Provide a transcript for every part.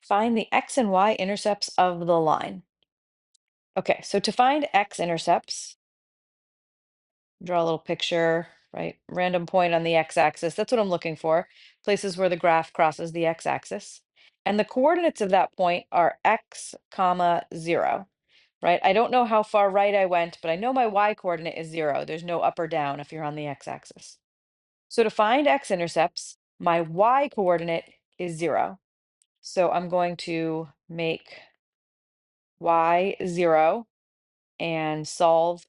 Find the x and y intercepts of the line. Okay, so to find x-intercepts, draw a little picture, right? Random point on the x-axis. That's what I'm looking for. Places where the graph crosses the x-axis. And the coordinates of that point are x, comma, 0, right? I don't know how far right I went, but I know my y-coordinate is 0. There's no up or down if you're on the x-axis. So to find x-intercepts, my y-coordinate is 0. So I'm going to make y 0 and solve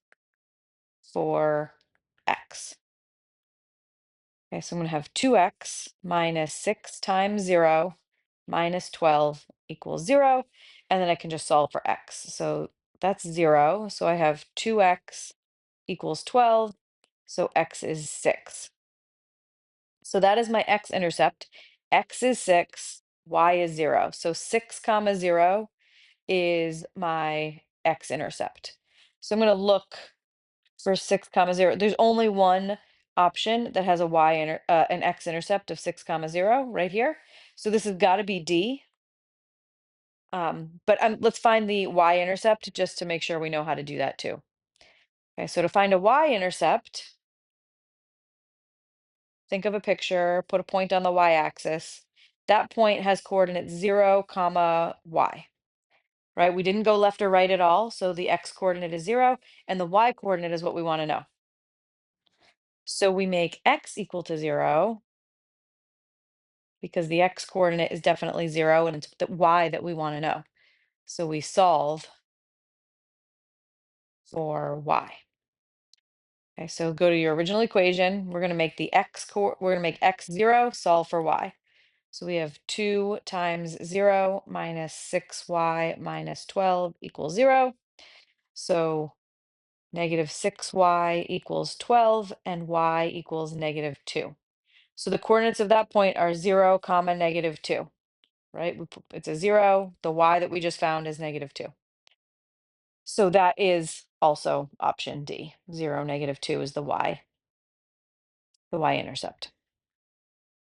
for x. Okay, so I'm going to have 2x minus 6 times 0 minus 12 equals 0. And then I can just solve for x. So that's 0. So I have 2x equals 12. So x is 6. So that is my x-intercept. X is 6, y is 0. So 6 comma 0 is my x-intercept. So I'm going to look for 6 comma 0. There's only one option that has an x-intercept of 6 comma 0 right here. So this has got to be D. But let's find the y-intercept just to make sure we know how to do that too. Okay, so to find a y-intercept, think of a picture, put a point on the y-axis. That point has coordinates 0 comma y. Right? We didn't go left or right at all. So the x coordinate is 0 and the y coordinate is what we want to know. So we make x equal to 0 because the x coordinate is definitely 0 and it's the y that we want to know. So we solve for y. Okay, so go to your original equation. We're going to make we're going to make x 0, solve for y. So we have 2 times 0 minus 6y minus 12 equals 0. So negative 6y equals 12 and y equals negative 2. So the coordinates of that point are 0 comma negative 2, right? It's a 0. The y that we just found is negative 2. So that is also option D. 0, negative 2 is the y intercept.